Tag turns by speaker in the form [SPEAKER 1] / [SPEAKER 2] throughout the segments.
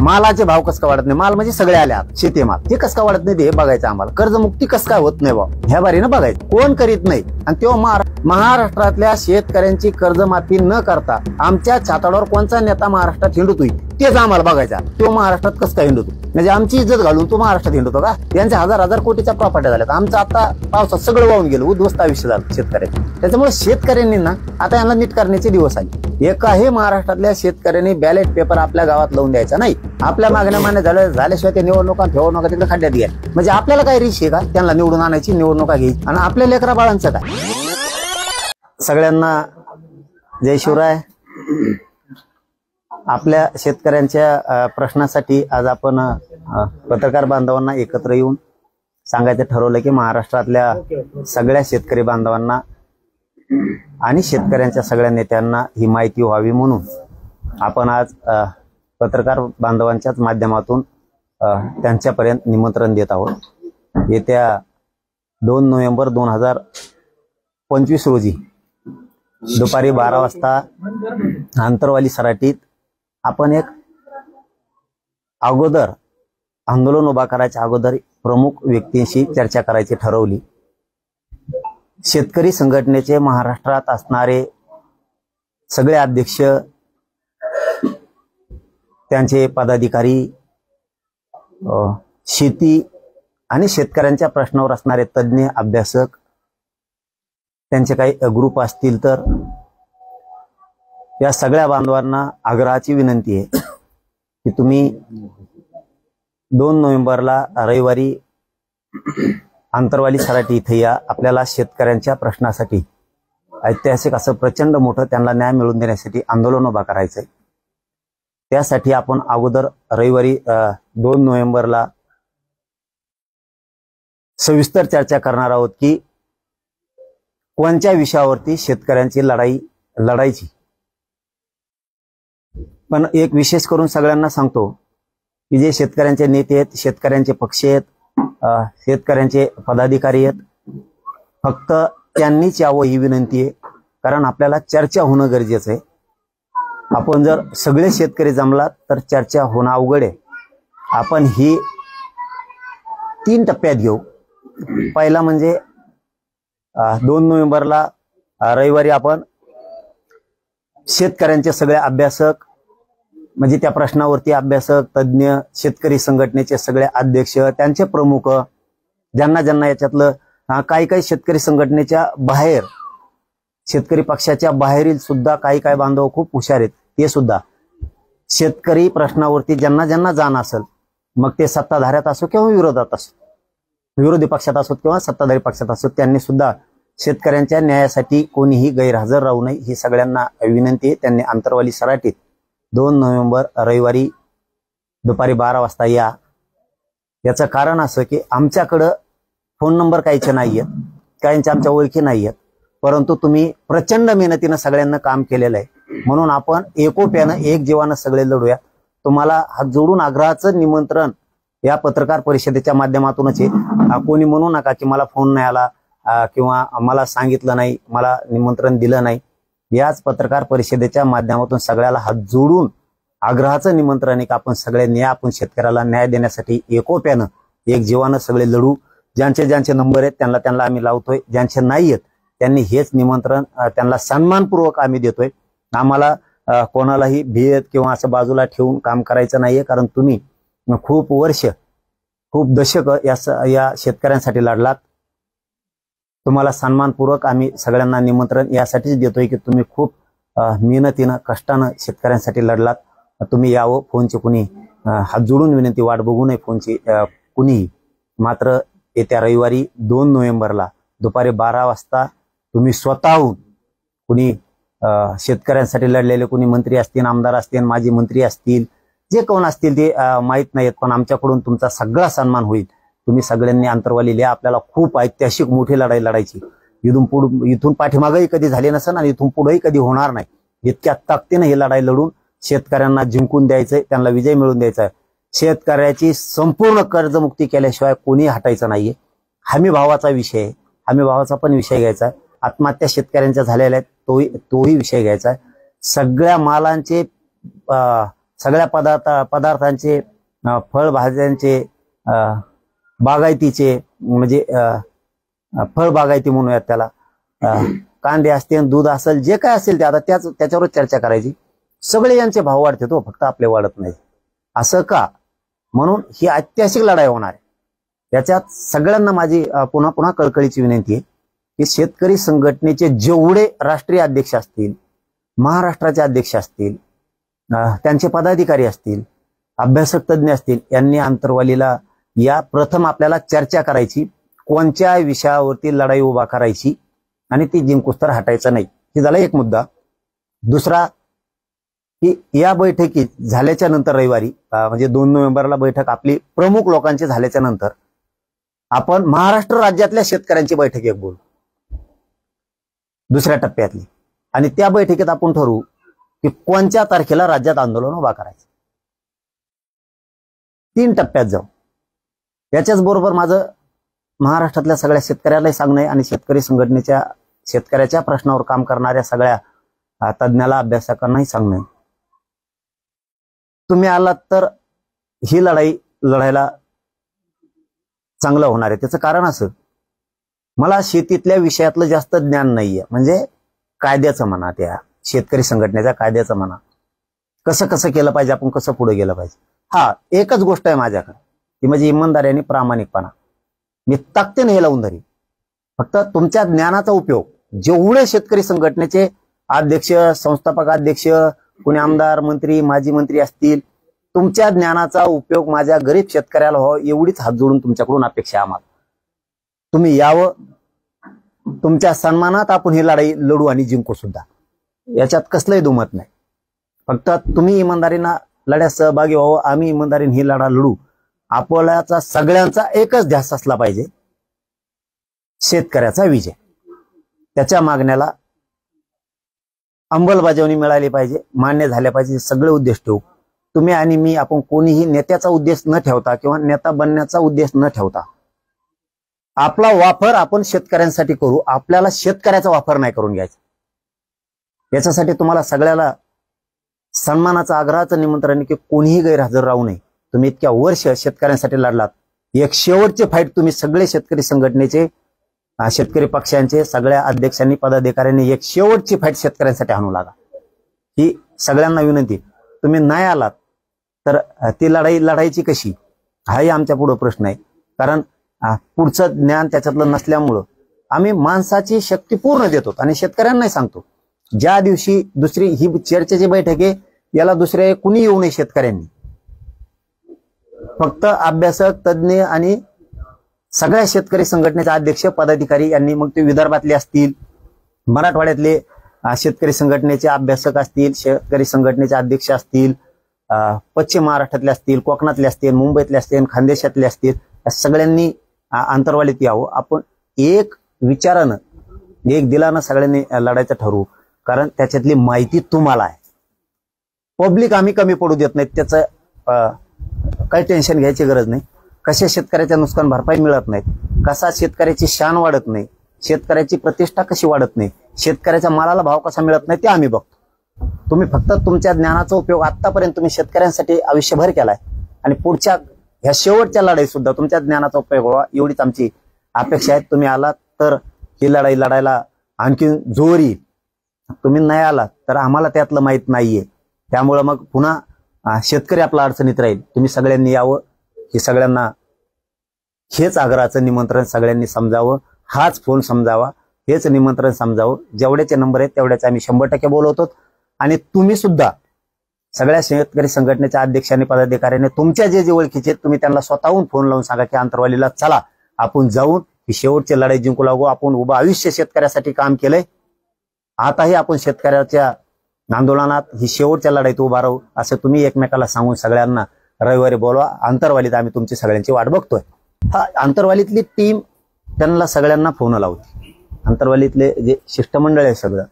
[SPEAKER 1] मालाचे भाव कसं काय वाढत नाही, माल म्हणजे सगळे आले आहात शेती माल, ते कसं काय वाढत नाही ते हे बघायचं आम्हाला. कर्जमुक्ती कसं काय होत नाही भाऊ ह्या बारीनं बघायचं, कोण करीत नाही. आणि तेव्हा महाराष्ट्रातल्या शेतकऱ्यांची कर्जमाफी न करता आमच्या छाताडावर कोणचा नेता महाराष्ट्रात हिंडतोय तेच आम्हाला बघायचा. तो महाराष्ट्रात कसं काय हिंडतो, म्हणजे आमची इज्जत घालून तो महाराष्ट्रात हिंडतो का? त्यांच्या हजार हजार कोटीच्या प्रॉपर्टी झाल्यात, आमचं आता पावसात सगळं वाहून गेलं, उद्ध्वस्त आयुष्य झालं शेतकऱ्यांचे. त्याच्यामुळे शेतकऱ्यांनी ना आता यांना नीट करण्याचे दिवस आले. एकाही महाराष्ट्रातल्या शेतकऱ्यांनी बॅलेट पेपर आपल्या गावात लावून द्यायचा नाही. आपल्या मागण्या मान्य झाल्याशिवाय ते निवडणुका ठेवणुका तिकडे खड्ड्यात घ्या. म्हणजे आपल्याला काय रिश आहे का त्यांना निवडून आणायची, निवडणुका घ्यायची? आणि आपल्या लेकरा बाळांचं काय? सगळ्यांना जय शिवराय. आपल्या शेतकऱ्यांच्या प्रश्नासाठी आज आपण पत्रकार बांधवांना एकत्र येऊन सांगायचं ठरवलं की महाराष्ट्रातल्या सगळ्या शेतकरी बांधवांना आणि शेतकऱ्यांच्या सगळ्या नेत्यांना ही माहिती व्हावी म्हणून आपण आज पत्रकार बांधवांच्याच माध्यमातून त्यांच्यापर्यंत निमंत्रण देत आहोत. येत्या 2 नोव्हेंबर 2025 रोजी दुपारी 12 वाजता आंतरवाली सराटीत आपण एक अगोदर आंदोलन उभा करायच्या अगोदर प्रमुख व्यक्तींशी चर्चा करायची ठरवली. शेतकरी संघटनेचे महाराष्ट्रात असणारे सगळे अध्यक्ष, त्यांचे पदाधिकारी, शेती आणि शेतकऱ्यांच्या प्रश्नावर असणारे तज्ज्ञ अभ्यासक, त्यांचे काही ग्रुप असतील तर या सगळ्या बांधवांना आग्रहाची विनंती आहे की तुम्ही 2 नोव्हेंबरला रविवारी आंतरवाली सराटी इथे या. आपल्याला शेतकऱ्यांच्या प्रश्नासाठी ऐतिहासिक असं प्रचंड मोठं त्यांना न्याय मिळवून देण्यासाठी आंदोलन उभा करायचंय. त्यासाठी आपण अगोदर रविवारी 2 नोव्हेंबरला सविस्तर चर्चा करणार आहोत की कोणत्या विषयावरती शेतकऱ्यांची लढाई लढायची. पण एक विशेष करून सगळ्यांना सांगतो की जे शेतकऱ्यांचे नेते आहेत, शेतकऱ्यांचे पक्ष आहेत, शेतकऱ्यांचे पदाधिकारी आहेत, फक्त त्यांनीच यावं ही विनंती आहे. कारण आपल्याला चर्चा होणं गरजेचं आहे. आपण जर सगळे शेतकरी जमलात तर चर्चा होणं अवघड आहे. आपण ही 3 टप्प्यात घेऊ. पहिला म्हणजे 2 नोव्हेंबरला रविवारी आपण शेतकऱ्यांचे सगळे अभ्यासक, म्हणजे त्या प्रश्नावरती अभ्यासक, तज्ज्ञ, शेतकरी संघटनेचे सगळे अध्यक्ष, त्यांचे प्रमुख, ज्यांना ज्यांना याच्यातलं काही शेतकरी संघटनेच्या बाहेर, शेतकरी पक्षाच्या बाहेरील सुद्धा काही बांधव खूप हुशार आहेत, ते सुद्धा शेतकरी प्रश्नावरती ज्यांना ज्यांना जाण असेल, मग ते सत्ताधाऱ्यात असो किंवा विरोधात असो, विरोधी पक्षात असो किंवा सत्ताधारी पक्षात असो, त्यांनी सुद्धा शेतकऱ्यांच्या न्यायासाठी कोणीही गैरहजर राहू नये ही सगळ्यांना विनंती आहे. त्यांनी आंतरवाली सराटीत 2 नोव्हेंबर रविवारी दुपारी 12 वाजता या. याचं कारण असं की आमच्याकडं फोन नंबर काहीचे नाहीयेत, काहींच्या आमच्या ओळखी नाहीयेत, परंतु तुम्ही प्रचंड मेहनतीनं सगळ्यांना काम केलेलं आहे. म्हणून आपण एकोप्यानं एक जीवानं सगळे लढूया. तुम्हाला हात जोडून आग्रहाचं निमंत्रण या पत्रकार परिषदेच्या माध्यमातूनच आहे. कोणी म्हणू नका की मला फोन नाही आला किंवा मला सांगितलं नाही, मला निमंत्रण दिलं नाही. याच पत्रकार परिषदेच्या माध्यमातून सगळ्याला हात जोडून आग्रहाचं निमंत्रण आहे की आपण सगळ्यांनी आपण शेतकऱ्याला न्याय देण्यासाठी एकोप्यानं एक जीवानं सगळे लढू. ज्यांचे नंबर आहेत त्यांना आम्ही लावतोय, ज्यांचे नाही आहेत त्यांनी हेच निमंत्रण त्यांना सन्मानपूर्वक आम्ही देतोय. आम्हाला कोणालाही भेद किंवा असं बाजूला ठेवून काम करायचं नाहीये. कारण तुम्ही खूप वर्ष, खूप दशक या शेतकऱ्यांसाठी लढलात. तुम्हाला सन्मानपूर्वक आम्ही सगळ्यांना निमंत्रण यासाठीच देतोय की तुम्ही खूप मेहनतीनं, कष्टानं शेतकऱ्यांसाठी लढलात. तुम्ही यावं. फोनची कुणी हात जोडून विनंती, वाट बघू नये फोनची कुणीही. मात्र येत्या रविवारी 2 नोव्हेंबरला दुपारी 12 वाजता तुम्ही स्वतःहून, कुणी शेतकऱ्यांसाठी लढलेले कुणी मंत्री असतील, आमदार असतील, माजी मंत्री असतील, जे कोण असतील ते माहीत नाहीत, पण आमच्याकडून तुमचा सगळा सन्मान होईल. तुम्ही सगळ्यांनी आंतरवाली लिहा. आपल्याला खूप ऐतिहासिक मोठी लढाई लढायची. इथून पाठीमागही कधी झाली नसेल आणि इथून पुढेही कधी होणार नाही. इतक्या ताकदीनं ही लढाई लढून शेतकऱ्यांना जिंकून द्यायचंय, त्यांना विजय मिळवून द्यायचा आहे. शेतकऱ्याची संपूर्ण कर्जमुक्ती केल्याशिवाय कोणी हटायचं नाहीये. हमी भावाचा विषय आहे, हमी भावाचा पण विषय घ्यायचा आहे. आत्महत्या शेतकऱ्यांच्या झालेल्या आहेत, तोही विषय घ्यायचा आहे. सगळ्या मालांचे सगळ्या पदार्थांचे, फळभाज्यांचे, बागायतीचे, म्हणजे फळबागायती म्हणूयात त्याला, कांदे असतील, दूध असेल, जे काय असेल ते आता त्याच्यावर चर्चा करायची. सगळे यांचे भाव वाढते तो, फक्त आपले वाढत नाही. असं का? म्हणून ही ऐतिहासिक लढाई होणार आहे. त्याच्यात सगळ्यांना माझी पुन्हा पुन्हा कळकळीची विनंती आहे की शेतकरी संघटनेचे जेवढे राष्ट्रीय अध्यक्ष असतील, महाराष्ट्राचे अध्यक्ष असतील, त्यांचे पदाधिकारी असतील, अभ्यासक तज्ज्ञ असतील, यांनी आंतरवालीला या प्रथम आपल्याला चर्चा करायची, कोणत्या विषयावरती लढाई उभा करायची आणि ती जिंकूस तर हटायचं नाही. हे झाला एक मुद्दा. दुसरा की या बैठकीत झाल्याच्या नंतर रविवारी म्हणजे 2 नोव्हेंबरला बैठक आपली प्रमुख लोकांची झाल्याच्या नंतर आपण महाराष्ट्र राज्यातल्या शेतकऱ्यांची बैठक एक बोलू, दुसऱ्या टप्प्यातली, आणि त्या बैठकीत आपण ठरवू की कोणत्या तारखेला राज्यात आंदोलन उभा करायचं. 3 टप्प्यात जाऊ. याच्याच बरोबर माझं महाराष्ट्रातल्या सगळ्या शेतकऱ्यालाही सांगणं आहे आणि शेतकरी संघटनेच्या, शेतकऱ्याच्या प्रश्नावर काम करणाऱ्या सगळ्या तज्ज्ञाला, अभ्यासकांनाही सांगणं आहे, तुम्ही आलात तर ही लढाई लढायला चांगलं होणार आहे. त्याचं कारण असं, मला शेतीतल्या विषयातलं जास्त ज्ञान नाहीये, म्हणजे कायद्याचं म्हणा, त्या शेतकरी संघटनेच्या कायद्याचं म्हणा, कसं कसं केलं पाहिजे, आपण कसं पुढे गेलं पाहिजे. हा एकच गोष्ट आहे माझ्याकडे, ती म्हणजे इमानदारी आणि प्रामाणिकपणा. मी ताकदीने हे लावून धरी. फक्त तुमच्या ज्ञानाचा उपयोग, जेवढे शेतकरी संघटनेचे अध्यक्ष, संस्थापक अध्यक्ष, कोणी आमदार, मंत्री, माजी मंत्री असतील, तुमच्या ज्ञानाचा उपयोग माझ्या गरीब शेतकऱ्याला व्हावा एवढीच हात जोडून तुमच्याकडून अपेक्षा आम्हाला. तुम्ही यावं, तुमच्या सन्मानात आपण ही लढाई लढू आणि जिंकू सुद्धा, याच्यात कसलंही दुमत नाही. फक्त तुम्ही इमानदारीनं लढ्यात सहभागी व्हावं, आम्ही इमानदारीने ही लढा लढू. आपल्याचा सगळ्यांचा एकच ध्यास असला पाहिजे, शेतकऱ्याचा विजय. त्याच्या मागण्याला अंमलबजावणी मिळाली पाहिजे, मान्य झाल्या पाहिजे. सगळे उद्देश ठेवू. तुम्ही आणि मी, आपण कोणीही नेत्याचा उद्देश न ठेवता किंवा नेता बनण्याचा उद्देश न ठेवता आपला वापर आपण शेतकऱ्यांसाठी करू. आपल्याला शेतकऱ्याचा वापर नाही करून घ्यायचा. याच्यासाठी तुम्हाला सगळ्याला सन्मानाचं, आग्रहाचं निमंत्रण की कोणीही गैरहजर राहू नये. तुम्ही इतक्या वर्ष शेतकऱ्यांसाठी लढलात. एक शेवटचे फाईट तुम्ही सगळे शेतकरी संघटनेचे, शेतकरी पक्षांचे सगळ्या अध्यक्षांनी, पदाधिकाऱ्यांनी एक शेवटची फाईट शेतकऱ्यांसाठी आणू लागा. ही सगळ्यांना विनंती. तुम्ही नाही आलात तर ती लढाई लढायची कशी, हाही आमच्या पुढे प्रश्न आहे. कारण पुढचं ज्ञान त्याच्यातलं नसल्यामुळं आम्ही माणसाची शक्ती पूर्ण देतो आणि शेतकऱ्यांनाही सांगतो, ज्या दिवशी दुसरी ही चर्चेची बैठक आहे, याला दुसरे कुणी येऊ नये. शेतकऱ्यांनी फक्त अभ्यासक, तज्ज्ञ आणि सगळ्या शेतकरी संघटनेचे अध्यक्ष, पदाधिकारी यांनी, मग ते विदर्भातले असतील, मराठवाड्यातले शेतकरी संघटनेचे अभ्यासक असतील, शेतकरी संघटनेचे अध्यक्ष असतील, पश्चिम महाराष्ट्रातले असतील, कोकणातले असतील, मुंबईतले असतील, खानदेशातले असतील, या सगळ्यांनी आंतरवालीत यावं. आपण एक विचारानं, एक दिलानं सगळ्यांनी लढायचं ठरवू. कारण त्याच्यातली माहिती तुम्हाला आहे. पब्लिक आम्ही कमी पडू देत नाहीत, त्याचं काही टेन्शन घ्यायची गरज नाही. कशा शेतकऱ्याच्या नुकसान भरपाई मिळत नाहीत, कसा शेतकऱ्याची शान वाढत नाही, शेतकऱ्याची प्रतिष्ठा कशी वाढत नाही, शेतकऱ्याच्या मालाला भाव कसा मिळत नाही, ते आम्ही बघतो. तुम्ही फक्त तुमच्या ज्ञानाचा उपयोग आतापर्यंत तुम्ही शेतकऱ्यांसाठी आयुष्यभर केलाय आणि पुढच्या ह्या शेवटच्या लढाई सुद्धा तुमच्या ज्ञानाचा उपयोग व्हावा एवढीच आमची अपेक्षा आहे. तुम्ही आलात तर ही लढाई लढायला आणखी जोर येईल. तुम्ही नाही आलात तर आम्हाला त्यातलं माहित नाहीये. त्यामुळं मग पुन्हा शेतकरी आपला अडचणीत राहील. तुम्ही सगळ्यांनी यावं, हे सगळ्यांना हेच आग्रहाचं निमंत्रण सगळ्यांनी समजावं, हाच फोन समजावा, हेच निमंत्रण समजावं. जेवढ्याचे नंबर आहेत तेवढ्याचे आम्ही 100% बोलवतो. आणि तुम्ही सुद्धा सगळ्या शेतकरी संघटनेच्या अध्यक्षांनी, पदाधिकाऱ्यांनी, तुमच्या जे ओळखीचे तुम्ही त्यांना स्वतःहून फोन लावून सांगा की आंतरवालीला चला, आपण जाऊन ही शेवटची लढाई जिंकू लागू. आपण उभं आयुष्य शेतकऱ्यासाठी काम केलंय, आताही आपण शेतकऱ्याच्या आंदोलनात ही शेवटच्या लढाईत उभा राहू, असं तुम्ही एकमेकाला सांगून सगळ्यांना रविवारी बोलवा. आंतरवालीत आम्ही तुमची सगळ्यांची वाट बघतोय. हा आंतरवालीतली टीम त्यांना सगळ्यांना फोन लावते. आंतरवालीतले जे शिष्टमंडळ आहे सगळं,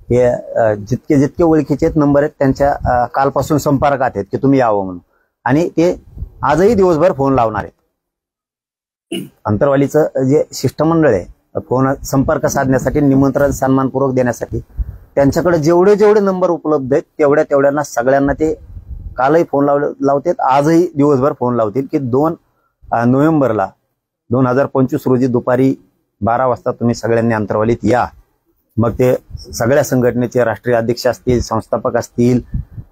[SPEAKER 1] हे जितके जितके ओळखीचे नंबर आहेत त्यांच्या कालपासून संपर्कात आहेत की तुम्ही यावं म्हणून, आणि ते आजही दिवसभर फोन लावणार आहेत. आंतरवालीचं जे शिष्टमंडळ आहे, फोन संपर्क साधण्यासाठी, निमंत्रण सन्मानपूर्वक देण्यासाठी त्यांच्याकडे जेवढे जेवढे नंबर उपलब्ध आहेत तेवढ्या तेवढ्यांना सगळ्यांना ते कालही फोन लावतात, आजही दिवसभर फोन लावतील की 2 नोव्हेंबरला 2025 रोजी दुपारी 12 वाजता तुम्ही सगळ्यांनी अंतरवालीत या. मग ते सगळ्या संघटनेचे राष्ट्रीय अध्यक्ष असतील, संस्थापक असतील,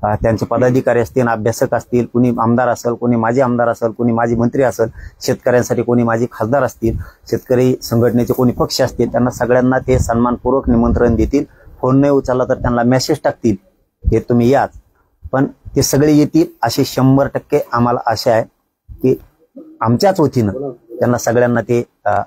[SPEAKER 1] त्यांचे पदाधिकारी असतील, अभ्यासक असतील, कुणी आमदार असेल, कोणी माजी आमदार असेल, कोणी माजी मंत्री असेल, शेतकऱ्यांसाठी कोणी माजी खासदार असतील, शेतकरी संघटनेचे कोणी पक्ष असतील, त्यांना सगळ्यांना ते सन्मानपूर्वक निमंत्रण देतील. फोन नाही उचलला तर त्यांना मेसेज टाकतील हे तुम्ही याच. पण ते सगळे येतील अशी 100% आम्हाला आशा आहे की आमच्याच वतीनं त्यांना सगळ्यांना ते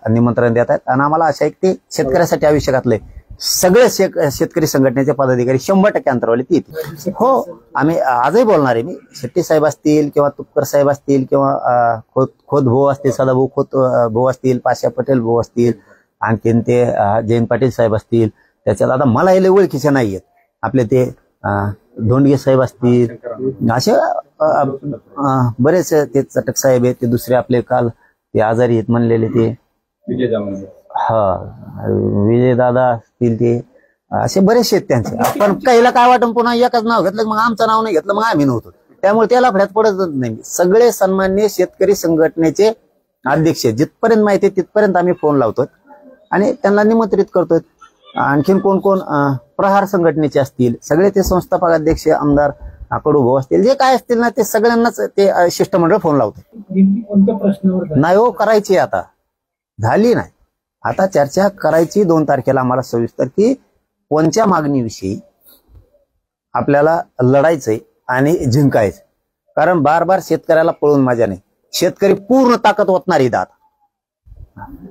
[SPEAKER 1] निमंत्रण देत आहेत. आणि आम्हाला आशा आहे की ते शेतकऱ्यासाठी आयुष्य घातलंय. सगळे शेतकरी संघटनेचे पदाधिकारी 100% अंतरवालीत येतील. हो, आम्ही आजही बोलणार आहे. मी शेट्टी साहेब असतील किंवा तुपकर साहेब असतील किंवा खोत भाऊ असतील, सदाभाऊ खोत भाऊ असतील, पाशा पटेल भाऊ असतील, आणखीन ते जयंत पाटील साहेब असतील. त्याच्यात आता मला हे ओळखीचे नाहीयेत. आपले ते धोंडगे साहेब असतील, असे बरेच ते चटक साहेब आहेत. ते दुसरे आपले काल ते आजारी आहेत म्हणलेले ते विजय दादा असतील, ते असे बरेचसे आहेत त्यांचे. पण काहीला काय वाटून पुन्हा एकच नाव घेतलं, मग आमचं नाव नाही घेतलं, मग आम्ही नव्हतो. त्यामुळे त्याला फड्यात पडतच नाही. सगळे सन्माननीय शेतकरी संघटनेचे अध्यक्ष जिथपर्यंत माहिती आहे तिथपर्यंत आम्ही फोन लावतोय आणि त्यांना निमंत्रित करतोय. आणखीन कोण कोण प्रहार संघटनेचे असतील, सगळे ते संस्थापक अध्यक्ष, आमदार कडू भाऊ असतील, जे काय असतील ना, ते सगळ्यांनाच ते शिष्टमंडळ फोन लावतोय.
[SPEAKER 2] कोणत्या प्रश्नावर
[SPEAKER 1] नाही हो, करायची आता झाली नाही. आता चर्चा करायची 2 तारखेला आम्हाला सविस्तर की कोणत्या मागणीविषयी आपल्याला लढायचंय आणि जिंकायचं. कारण बार बार शेतकऱ्याला पळून मजा नाही. शेतकरी पूर्ण ताकद ओतणारी दात,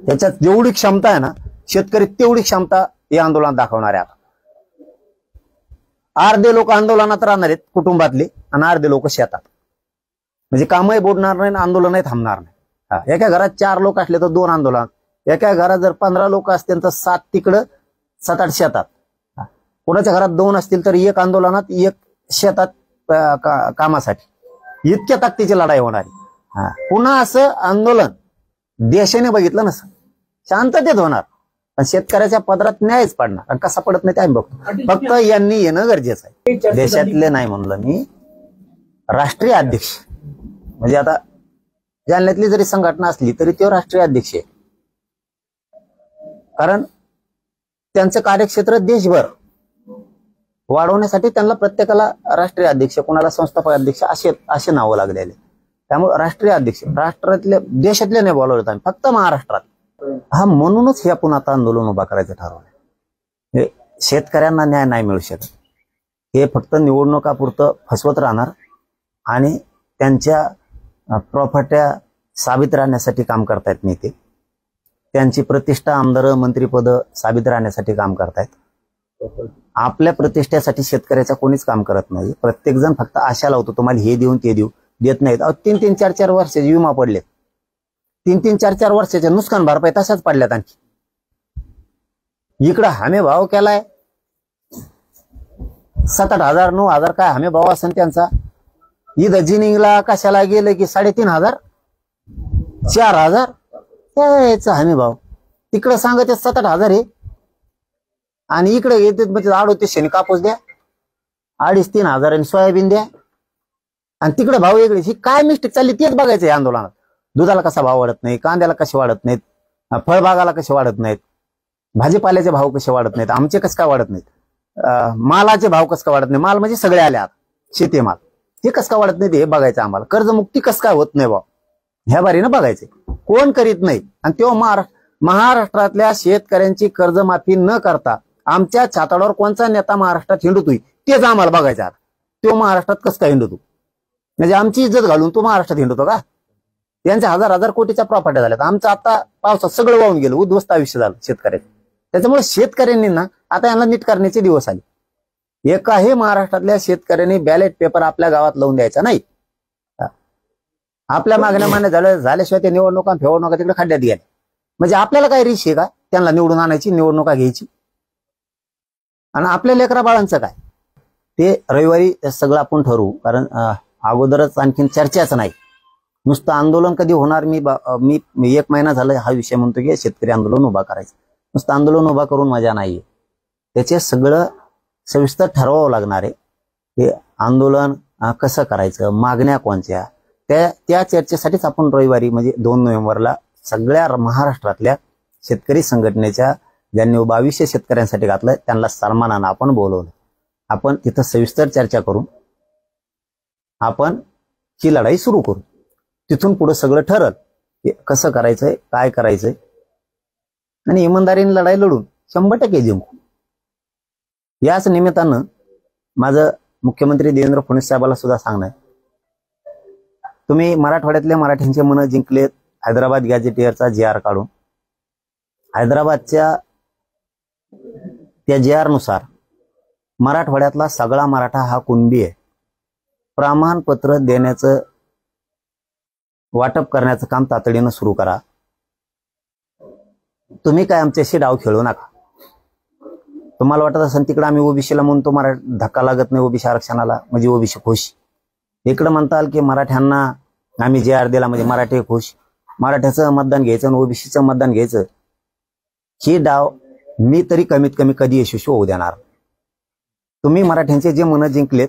[SPEAKER 1] त्याच्यात जेवढी क्षमता आहे ना, शेतकरी तेवढी क्षमता या आंदोलनात दाखवणार आहे. आता अर्धे लोक आंदोलनात राहणार आहेत कुटुंबातले आणि अर्धे लोक शेतात. म्हणजे कामही बुडणार नाही, आंदोलनही थांबणार नाही. एका घरात 4 लोक असले तर 2 आंदोलन, एका घरात जर 15 लोक असतील तर 7 तिकडं 7-8 शेतात. कोणाच्या घरात 2 असतील तर 1 आंदोलनात 1 शेतात कामासाठी. इतक्या ताकदीची लढाई होणार आहे. पुन्हा असं आंदोलन देशाने बघितलं नसतं, शांततेत होणार. पण शेतकऱ्याच्या पदरात न्यायच पडणार. आणि कसा पडत नाही ते आम्ही बघतो. फक्त यांनी येणं गरजेचं आहे. देशातले नाही म्हणलं मी, राष्ट्रीय अध्यक्ष म्हणजे आता जालन्यातली जरी संघटना असली तरी तो राष्ट्रीय अध्यक्ष आहे. कारण त्यांचं कार्यक्षेत्र देशभर वाढवण्यासाठी त्यांना प्रत्येकाला राष्ट्रीय अध्यक्ष, कोणाला संस्थापक अध्यक्ष असे नावं लागलेले. त्यामुळे राष्ट्रीय अध्यक्ष राष्ट्रातले, देशातले नाही बोलवले आम्ही, फक्त महाराष्ट्रात. म्हणूनच हे आपण आता आंदोलन उभा करायचं ठरवलं. शेतकऱ्यांना न्याय नाही मिळू शकत. हे फक्त निवडणुकापुरतं फसवत राहणार आणि त्यांच्या प्रॉपर्ट्या साबित राहण्यासाठी काम करतायत नेते. त्यांची प्रतिष्ठा, आमदार, मंत्रीपद साबित राहण्यासाठी काम करतायत. आपल्या प्रतिष्ठेसाठी शेतकऱ्याचा कोणीच काम करत नाही. प्रत्येक जण फक्त आशा लावतो, तुम्हाला हे देऊन ते देऊ, देत नाहीत. 3-3, 4-4 वर्षाचे विमा पडलेत. 3-3, 4-4 वर्षाच्या नुकसान भरपाई तशाच पडल्यात. आणखी इकडं हमी भाव केलाय 7-8 हजार 9 हजार काय हमी भाव असेल त्यांचा. इथं जिनिंगला कशाला गेलं की 3,500 4,000 याचा हमी भाव. तिकडं सांगत 7-8 हजार आहे आणि इकडे येते म्हणजे 3800 कापूस द्या, 2,500-3 हजार सोयाबीन द्या आणि तिकडे भाव वेगळे. ही काय मिस्टेक चालली तेच बघायचं आहे आंदोलनात. दुधाला कसा भाव वाढत नाही, कांद्याला कसे वाढत नाहीत, फळबागाला कसे वाढत नाहीत, भाजीपाल्याचे भाव कसे वाढत नाहीत, आमचे कसं काय वाढत नाहीत, मालाचे भाव कसं काय वाढत नाही. माल म्हणजे सगळे आले आता शेतीमाल, हे कसं काय वाढत नाही हे बघायचं आम्हाला. कर्जमुक्ती कसं काय होत नाही भाव ह्या बारीनं बघायचे. कोण करीत नाही. आणि तेव्हा महाराष्ट्रातल्या शेतकऱ्यांची कर्जमाफी न करता आमच्या छाताडावर कोणचा नेता महाराष्ट्रात हिंडतोय तेच आम्हाला बघायचं. आता तो महाराष्ट्रात कसं काय हिंडतो, म्हणजे आमची इज्जत घालून तो महाराष्ट्रात हिंडतो का? त्यांच्या 1000 कोटीच्या प्रॉपर्टी झाल्यात. आमचं आता पावसात सगळं वाहून गेलं, उद्ध्वस्त आयुष्य झालं शेतकऱ्याचं. त्याच्यामुळे शेतकऱ्यांनी ना आता यांना नीट करण्याचे दिवस आले. एकाही महाराष्ट्रातल्या शेतकऱ्यांनी बॅलेट पेपर आपल्या गावात लावून द्यायचा नाही. आपल्या मागण्या मान्य झाल्याशिवाय ते निवडणुका फेवडणुका तिकडे खड्ड्यात गेल्या. म्हणजे आपल्याला काय रिश आहे का त्यांना निवडून आणायची, निवडणुका घ्यायची? आणि आपल्या लेकरा बाळांचं काय ते रविवारी सगळं आपण ठरवू. कारण अगोदरच आणखीन चर्चाच नाही, नुसतं आंदोलन कधी होणार. मी 1 महिना झाला हा विषय म्हणतो की शेतकरी आंदोलन उभा करायचं. नुसतं आंदोलन उभा करून मजा नाहीये, त्याचे सगळं सविस्तर ठरवावं लागणार आहे. हे आंदोलन कसं करायचं, मागण्या कोणत्या, त्या चर्चेसाठीच आपण रविवारी म्हणजे 2 नोव्हेंबरला सगळ्या महाराष्ट्रातल्या शेतकरी संघटनेच्या ज्यांनी 2200 शेतकऱ्यांसाठी घातलं त्यांना सन्मानानं आपण बोलवलं. आपण तिथं सविस्तर चर्चा करू, आपण ही लढाई सुरू करू. तिथून पुढे सगळं ठरल की कसं करायचंय, काय करायचंय, आणि इमानदारीने लढाई लढून 100% जिंकू. याच निमित्तानं माझं मुख्यमंत्री देवेंद्र फडणवीस साहेबाला सुद्धा सांगणं आहे, तुम्ही मराठवाड्यातल्या मराठ्यांचे मन जिंकलेत. हैदराबाद गॅजेटियरचा JR काढून हैदराबादच्या त्या JR नुसार मराठवाड्यातला सगळा मराठा हा कुणबी आहे. प्रमाणपत्र देण्याचं वाटप करण्याचं काम तातडीनं सुरू करा. तुम्ही काय आमच्याशी डाव खेळू नका. तुम्हाला वाटत असेल तिकडे आम्ही ओबीसीला म्हणतो धक्का लागत नाही ओबीसी आरक्षणाला म्हणजे ओबीसी खुश, इकडे म्हणताल की मराठ्यांना आम्ही JR दिला म्हणजे मराठी खुश, मराठ्याचं मतदान घ्यायचं आणि ओबीसीचं मतदान घ्यायचं, ही डाव मी तरी कमीत कमी कधी यशस्वी होऊ देणार. तुम्ही मराठ्यांचे जे मन जिंकलेत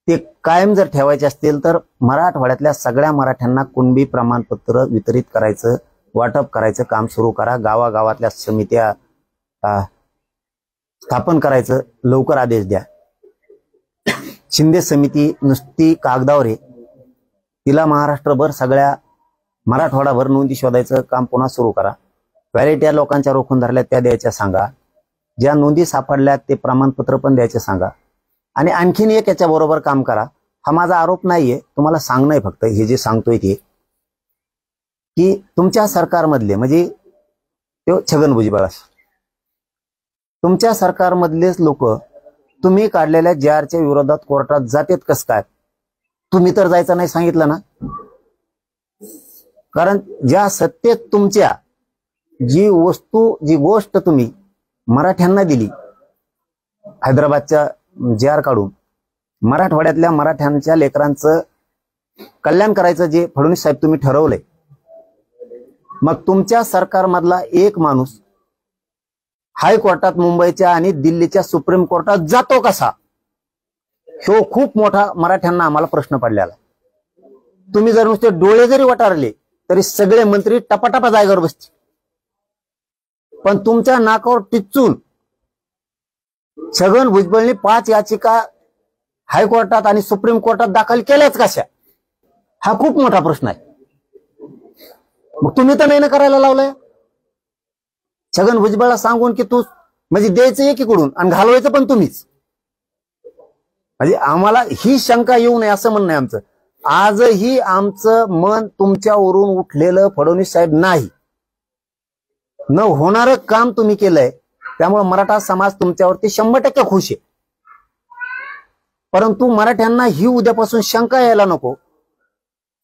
[SPEAKER 1] ते कायम जर ठेवायचे असतील तर मराठवाड्यातल्या सगळ्या मराठ्यांना कुणबी प्रमाणपत्र वितरित करायचं, वाटप करायचं काम सुरू करा. गावागावातल्या समित्या स्थापन करायचं लवकर आदेश द्या. शिंदे समिती नुसती कागदावर आहे, तिला महाराष्ट्रभर सगळ्या मराठवाडाभर नोंदी शोधायचं काम पुन्हा सुरू करा. व्हॅलिटी लोकांच्या रोखून धरल्या त्या द्यायच्या सांगा, ज्या नोंदी सापडल्यात ते प्रमाणपत्र पण द्यायचे सांगा. आणि आणखीन एक याच्या बरोबर काम करा. हा माझा आरोप नाहीये, तुम्हाला सांगणं आहे फक्त हे जे सांगतोय ते, की तुमच्या सरकारमधले म्हणजे ते छगन भुजबळ, तुमच्या सरकारमधलेच लोक तुम्ही काढलेल्या JRच्या विरोधात कोर्टात जातेत कस काय? तुम्ही तर जायचं नाही सांगितलं ना. कारण ज्या सत्तेत तुमच्या जी गोष्ट तुम्ही मराठ्यांना दिली, हैदराबादच्या JR काढून मराठवाड्यातल्या मराठ्यांच्या लेकरांचं कल्याण करायचं जे फडणवीस साहेब तुम्ही ठरवलंय, मग तुमच्या सरकारमधला एक माणूस हायकोर्टात मुंबईच्या आणि दिल्लीच्या सुप्रीम कोर्टात जातो कसा? तो खूप मोठा मराठ्यांना आम्हाला प्रश्न पडलेला. तुम्ही जर नुसते डोळे जरी वटारले तरी सगळे मंत्री टपाटपा जागेवर बसतील, पण तुमच्या नाकावर टिचून छगन भुजबळनी 5 याचिका हायकोर्टात आणि सुप्रीम कोर्टात दाखल केल्याच कशा? हा खूप मोठा प्रश्न आहे. मग तुम्ही तर नाही ना करायला लावलंय. छगन भुजबळला सांगून की तू म्हणजे द्यायचं एकीकडून आणि घालवायचं पण तुम्हीच. म्हणजे आम्हाला ही शंका येऊ नये असं म्हणणं आहे आमचं. आजही आमचं मन तुमच्यावरून उठलेलं फडणवीस साहेब नाही, न होणारं काम तुम्ही केलंय. त्यामुळे मराठा समाज तुमच्यावरती 100% खुश आहे. परंतु मराठ्यांना ही उद्यापासून शंका यायला नको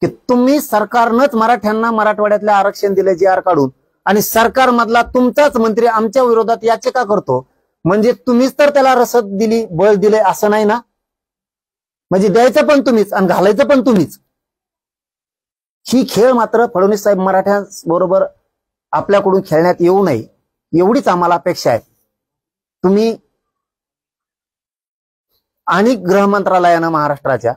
[SPEAKER 1] की तुम्ही सरकारनंच मराठ्यांना मराठवाड्यातल्या आरक्षण दिले JR काढून, आणि सरकारमधला तुमचाच मंत्री आमच्या विरोधात याचिका करतो, म्हणजे तुम्हीच तर त्याला रसद दिली, बळ दिले असं नाही ना. म्हणजे द्यायचं पण तुम्हीच आणि घालायचं पण तुम्हीच. ही खेळ मात्र फडणवीस साहेब मराठ्यांबरोबर आपल्याकडून खेळण्यात येऊ नये एवढीच आम्हाला अपेक्षा आहे. तुम्ही आणि गृह मंत्रालयानं महाराष्ट्राच्या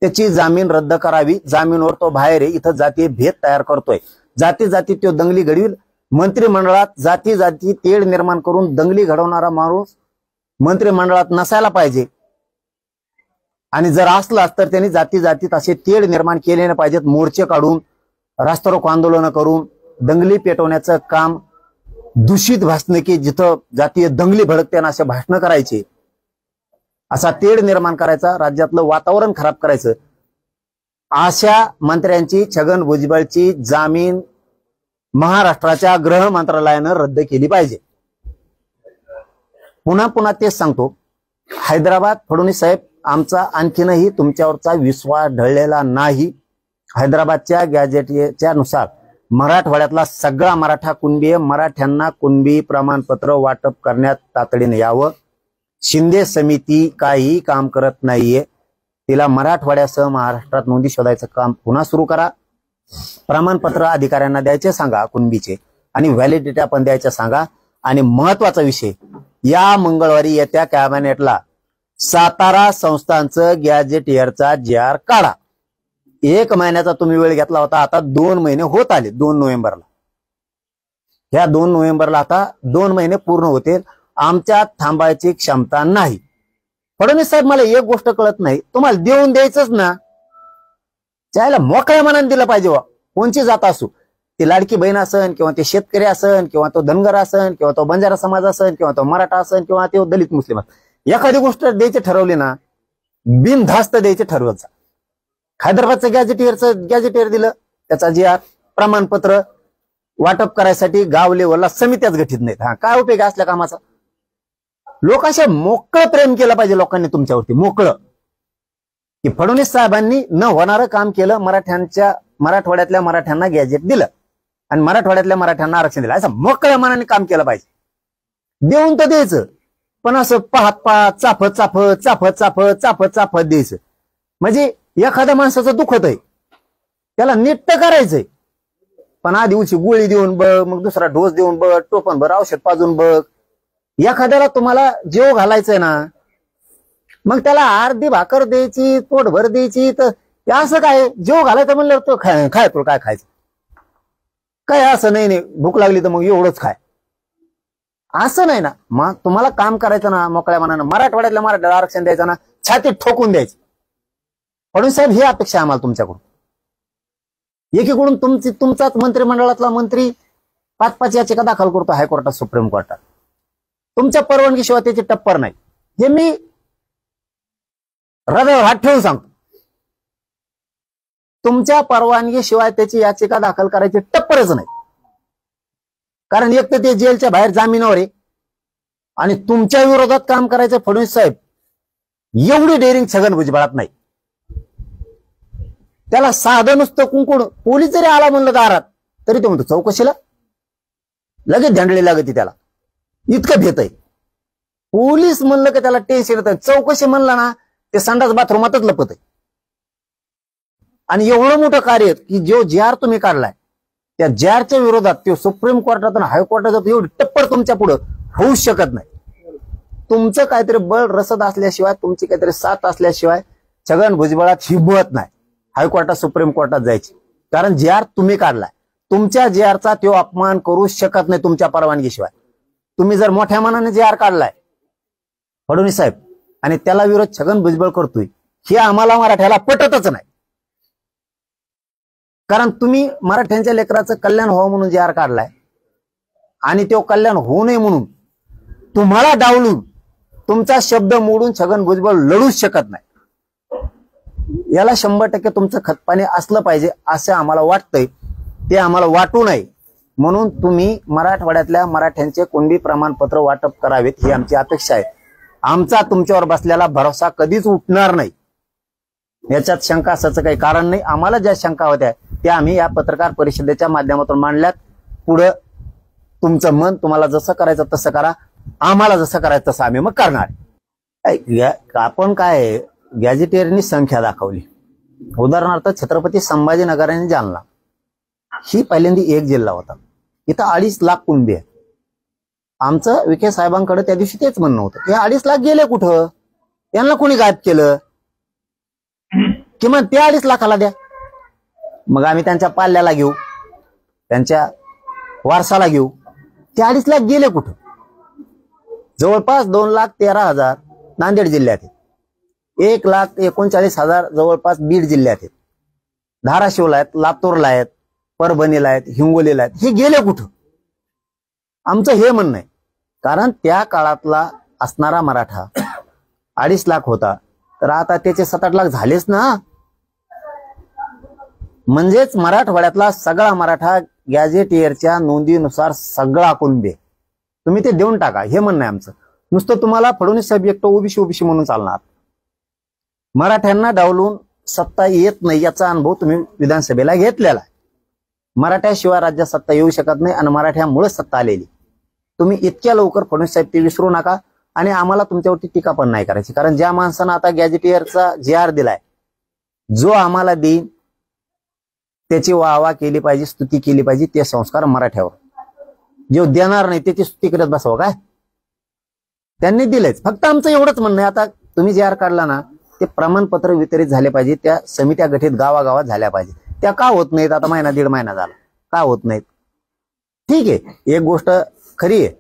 [SPEAKER 1] त्याची जामीन रद्द करावी. जामीनवर तो बाहेर आहे, इथं जातीय भेद तयार करतोय, जाती जाती तो दंगली घडवील. मंत्रिमंडळात जाती जाती तेढ निर्माण करून दंगली घडवणारा माणूस मंत्रिमंडळात नसायला पाहिजे. आणि जर असलाच तर त्यांनी जाती जातीत असे तेढ निर्माण केले नाही पाहिजेत. मोर्चे काढून, रास्तारोको आंदोलन करून दंगली पेटवण्याचं काम, दूषित भाषण की जिथं जातीय दंगली भडकते ना असे भाषण करायचे, असा तेढ निर्माण करायचा, राज्यातलं वातावरण खराब करायचं. अशा मंत्र्यांची, छगन भुजबळची जामीन महाराष्ट्राच्या गृह मंत्रालयानं रद्द केली पाहिजे. पुन्हा पुन्हा तेच सांगतो, हैदराबाद फडणवीस साहेब आमचा आणखीनही तुमच्यावरचा विश्वास ढळलेला नाही. हैदराबादच्या गॅजेटच्या नुसार मराठवाड्यातला सगळा मराठा कुणबी, मराठ्यांना कुणबी प्रमाणपत्र वाटप करण्यात तातडीने यावं. शिंदे समिती काही काम करत नाहीये, तिला मराठवाड्यासह महाराष्ट्रात नोंदी शोधायचं काम पुन्हा सुरू करा. प्रमाणपत्र अधिकाऱ्यांना द्यायचे सांगा कुणबीचे, आणि व्हॅलिडिटी पण द्यायचं सांगा. आणि महत्वाचा विषय, या मंगळवारी येत्या कॅबिनेटला सातारा संस्थांचं गॅजेटियरचा GR काढा. 1 महिन्याचा तुम्ही वेळ घेतला होता, आता 2 महिने होत आले. 2 नोव्हेंबरला, ह्या 2 नोव्हेंबरला आता 2 महिने पूर्ण होतील. आमच्यात थांबायची क्षमता नाही. फडणवीस साहेब, मला एक गोष्ट कळत नाही, तुम्हाला देऊन द्यायचंच ना, त्याला मोकळ्या मनाने दिलं पाहिजे. कोणची जात असू, ती लाडकी बहीण असन, किंवा ते शेतकरी असन, किंवा तो धनगर असन, किंवा तो बंजारा समाज असन, किंवा तो मराठा असन, किंवा तो दलित मुस्लिम असन, एखादी गोष्ट द्यायची ठरवली ना, बिनधास्त द्यायचे ठरवत जा. हैदराबादचं गॅजेटियर दिलं, त्याचा GR प्रमाणपत्र वाटप करायसाठी गाव लेवलला समित्याच गठीत नाहीत. काय उपयोग असल्या कामाचा? लोक असे मोकळं प्रेम केलं पाहिजे लोकांनी तुमच्यावरती, मोकळं, की फडणवीस साहेबांनी न होणारं काम केलं. मराठवाड्यातल्या मराठ्यांना गॅजेट दिलं आणि मराठवाड्यातल्या मराठ्यांना आरक्षण दिलं, असं मोकळ्या मनाने काम केलं पाहिजे. देऊन तर द्यायचं, पण असं पाहत चाफत द्यायचं. म्हणजे एखाद्या माणसाचं दुखत आहे, त्याला नीट तर करायचंय, पण आधी उची गोळी देऊन बघ, मग दुसरा डोस देऊन बघ, टोपण भर औषध पाजून बघ. एखाद्याला तुम्हाला जेव घालायचंय ना, मग त्याला अर्धी भाकर द्यायची, पोटभर द्यायची, तर असं काय जेव घालायचं म्हणलं तो खाय तुला काय खायचं काय? असं नाही, भूक लागली तर मग एवढंच खाय, असं नाही ना. मग तुम्हाला काम करायचं ना मोकळ्या मनानं, मराठवाड्यातल्या मराठ्याला आरक्षण द्यायचं ना, छातीत ठोकून द्यायचं. फडणवीस साहेब, ही अपेक्षा आहे आम्हाला तुमच्याकडून. एकीकडून तुमचाच मंत्रिमंडळातला मंत्री 5-5 याचिका दाखल करतो हायकोर्टात, सुप्रीम कोर्टात. तुमच्या परवानगीशिवाय त्याची टप्पर नाही, हे मी हृदयावर हात ठेवून सांगतो. तुमच्या परवानगीशिवाय त्याची याचिका दाखल करायची टप्परच नाही. कारण एक तर ते जेलच्या बाहेर जामिनावर आहे, आणि तुमच्या विरोधात काम करायचं फडणवीस साहेब, एवढी डेअरिंग छगन भुजबळात नाही. त्याला साधं नुसतं कुंकुड, पोलीस जरी आला म्हणलं दारात तरी तो म्हणतो चौकशीला, लगेच धंडली लागते त्याला, इतकं भेट आहे. पोलीस म्हणलं की त्याला टेन्शन येतं, चौकशी म्हणला ना ते संडास बाथरूमातच लपत आहे. आणि एवढं मोठं कार्य की जो GR तुम्ही काढलाय, त्या GRच्या विरोधात तो सुप्रीम कोर्टात आणि हायकोर्टात एवढी टप्पर तुमच्या पुढं होऊ शकत नाही. तुमचं काहीतरी बळ रसद असल्याशिवाय, तुमची काहीतरी साथ असल्याशिवाय छगन भुजबळात हिंमत नाही हायकोर्टात सुप्रीम कोर्टात जायची. कारण GR तुम्ही काढलाय, तुमच्या GRचा तो अपमान करू शकत नाही तुमच्या परवानगीशिवाय. तुम्ही जर मोठ्या मनाने GR काढलाय फडणवीस साहेब, आणि त्याला विरोध छगन भुजबळ करतोय, हे आम्हाला मराठ्याला पटतच नाही. कारण तुम्ही मराठ्यांच्या लेकराचं कल्याण व्हावं म्हणून GR काढलाय, आणि तो कल्याण होऊ नये म्हणून तुम्हाला डावलून तुमचा शब्द मोडून छगन भुजबळ लढूच शकत नाही. याला 100% तुमचं खतपाणी असलं पाहिजे असं आम्हाला वाटतंय. ते आम्हाला वाटू नये म्हणून तुम्ही मराठवाड्यातल्या मराठ्यांचे कुणबी प्रमाणपत्र वाटप करावेत, ही आमची अपेक्षा आहे. आमचा तुमच्यावर बसलेला भरोसा कधीच उठणार नाही, याच्यात शंका असायचं काही कारण नाही. आम्हाला ज्या शंका होत्या त्या आम्ही या पत्रकार परिषदेच्या माध्यमातून मांडल्यात. पुढं तुमचं मन, तुम्हाला जसं करायचं तसं करा, आम्हाला जसं करायचं तसं आम्ही मग करणार. आपण काय गॅजेटियरनी संख्या दाखवली, उदाहरणार्थ छत्रपती संभाजीनगर आणि जालना, ही पहिल्यांदा एक जिल्हा होता, इथं 2.5 लाख कुणबी आहे. आमचं विखे साहेबांकडे त्या दिवशी तेच म्हणणं होतं की 2.5 लाख गेले कुठं, यांना कोणी गायब केलं, किमान ते 2.5 लाखाला द्या. मग आम्ही त्यांच्या पाल्याला घेऊ, त्यांच्या वारसाला घेऊ. ते 2.5 लाख गेले कुठं? जवळपास 2,13,000 नांदेड जिल्ह्यात आहेत, 1,39,000 जवळपास बीड जिल्ह्यात आहेत, धाराशिवला आहेत, लातूरला आहेत, परभणीला आहेत, हिंगोलीला आहेत. हे गेले कुठं? आमचं हे म्हणणं आहे. कारण त्या काळातला असणारा मराठा 2.5 लाख होता, तर आता त्याचे 7-8 लाख झालेच ना. म्हणजेच मराठवाड्यातला सगळा मराठा गॅजेटियरच्या नोंदीनुसार सगळा कुणबी, तुम्ही ते देऊन टाका, हे म्हणणं आहे आमचं. नुसतं तुम्हाला फडणवीस साहेब एकटं ओबीसी म्हणून चालणार. मराठ्यांना डावलून सत्ता येत नाही याचा अनुभव तुम्ही विधानसभेला घेतलेला आहे. मराठ्याशिवाय राज्यात सत्ता येऊ शकत नाही, आणि मराठ्यामुळे सत्ता आलेली. तुम्ही इतक्या लवकर फडणवीस साहेब ते विसरू नका, आणि आम्हाला तुमच्यावरती टीका पण नाही करायची. कारण ज्या माणसानं आता गॅजेटियरचा GR दिलाय, जो आम्हाला देईन त्याची वाहवा केली पाहिजे, स्तुती केली पाहिजे. ते संस्कार मराठ्यावर. जो देणार नाही त्याची स्तुती करत बसावं काय? त्यांनी दिलेच. फक्त आमचं एवढंच म्हणणं आहे. आता तुम्ही जे आर काढला ना ते प्रमाणपत्र वितरित झाले पाहिजे, त्या समित्या गठीत गावागावात झाल्या पाहिजे. त्या का होत नाहीत? आता महिना दीड महिना झाला, का होत नाहीत? ठीक आहे, एक गोष्ट खरी आहे,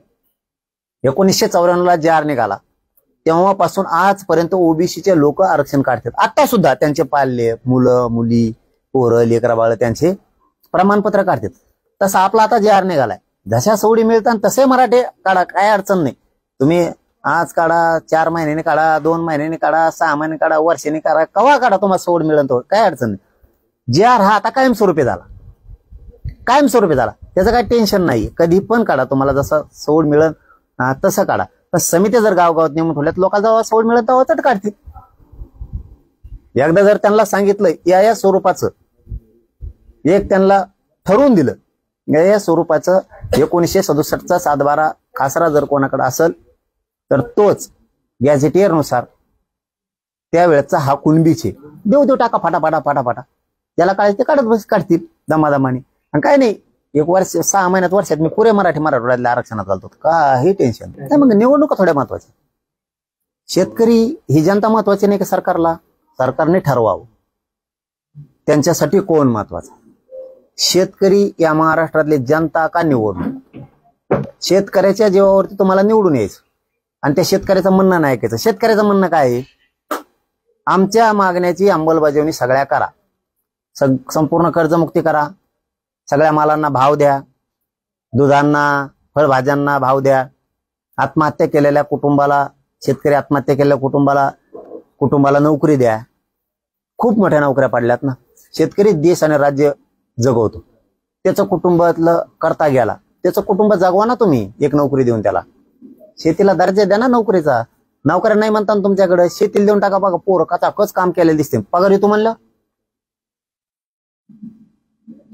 [SPEAKER 1] 1994 जे आर निघाला तेव्हापासून आजपर्यंत ओबीसीचे लोक आरक्षण काढतात. आता सुद्धा त्यांचे पाल्य मुलं मुली पोरं लेकरा बाळ त्यांचे प्रमाणपत्र काढतात. तसं आपला आता जे आर निघालाय, जशा सवडी मिळतात तसे मराठे काढा, काय अडचण नाही. तुम्ही आज काढा, 4 महिन्याने काढा, 2 महिन्याने काढा, 6 महिने काढा, वर्षाने काढा, कवा काढा, तुम्हाला सवड मिळेल तो, काय अडचण नाही. जे आर हा आता कायमस्वरूपी झाला, कायमस्वरूपी झाला, त्याचं काही टेन्शन नाही. कधी पण काढा, तुम्हाला जसं सवड मिळेल तसं काढा. पण समित्या जर गावगावात नेमून ठेवल्यात, लोकांना जेव्हा सवड मिळेल तेव्हा तर काढतील. एकदा जर त्यांना सांगितलं या स्वरूपाचं, एक त्यांना ठरवून दिलं या स्वरूपाचं 1967चा 7/12 खासरा जर कोणाकडे असेल तर तोच गॅझेटियर नुसार त्यावेळेचा हा कुणबीचे देऊ टाका फाटाफाटा फाटाफाटा, ज्याला काढायचं ते काढतील दमादमाने. आणि काय नाही, 1 वर्ष 6 महिन्यात वर्षात मी पुरे मराठवाड्यातल्या आरक्षणात घालतो, काही टेन्शन नाही. मग निवडणुका थोड्या महत्वाच्या. शेतकरी ही जनता महत्वाची नाही का सरकारला? सरकारने ठरवावं त्यांच्यासाठी कोण महत्वाचं. शेतकरी या महाराष्ट्रातले जनता का निवडणूक? शेतकऱ्याच्या जीवावरती तुम्हाला निवडून यायचं आणि त्या शेतकऱ्याचं म्हणणं नाही ऐकायचं. शेतकऱ्याचं म्हणणं काय आहे? आमच्या मागण्याची अंमलबजावणी सगळ्या करा, संपूर्ण कर्जमुक्ती करा, सगळ्या मालांना भाव द्या, दुधांना फळभाज्यांना भाव द्या, आत्महत्या केलेल्या कुटुंबाला, शेतकरी आत्महत्या केलेल्या कुटुंबाला नोकरी द्या. खूप मोठ्या नोकऱ्या पडल्यात ना. शेतकरी देश आणि राज्य जगवतो, त्याचं कुटुंबातलं करता गेला, त्याचं कुटुंब जगवा ना तुम्ही, एक नोकरी देऊन त्याला. शेतीला दर्जा द्या ना नोकरीचा. नोकऱ्या नाही म्हणता तुमच्याकडे, शेतीला देऊन टाका. बघा पोरं कचाकच काम केलेलं दिसते, पगार येतो म्हणलं.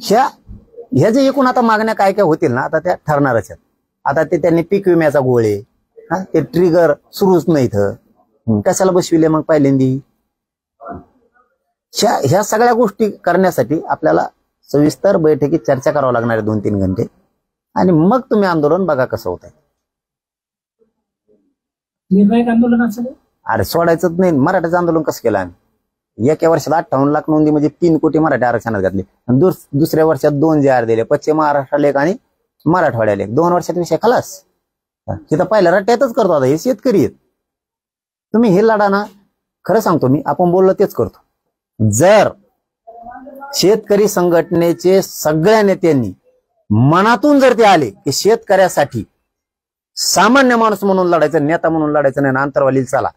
[SPEAKER 1] ह्या जे एकूण आता मागण्या काय काय होतील ना, आता त्या ठरणारच आहेत. आता ते त्यांनी पीक विम्याचा गोळे, ते ट्रिगर सुरूच नाही इथं, कशाला बसविले मग पहिल्यांदी? ह्या सगळ्या गोष्टी करण्यासाठी आपल्याला सविस्तर बैठकीत चर्चा करावं लागणार आहे 2-3 घंटे, आणि मग तुम्ही आंदोलन बघा कसं होत आहे.
[SPEAKER 2] निर्णायक आंदोलन असं
[SPEAKER 1] अरे सोडायचंच नाही. मराठ्याचं आंदोलन कसं केलं आम्ही? एका वर्षात 58 लाख नोंदी म्हणजे 3 कोटी मराठी आरक्षणात घातले, आणि दुसऱ्या वर्षात 2 जे आर दिले, पश्चिम महाराष्ट्राला एक आणि मराठवाड्याला एक. 2 वर्षात विषय खलास. तिथं पहिल्या रट्ट्यातच करतो. आता हे शेतकरी आहेत, तुम्ही हे लढा ना. खरं सांगतो मी, आपण बोललो तेच करतो. जर शेतकरी संघटनेचे सगळ्या नेत्यांनी मनातून जर ते आले की शेतकऱ्यासाठी सामान्य माणूस म्हणून लढायचं, नेता म्हणून लढायचं नाही, अंतरवालीला चला,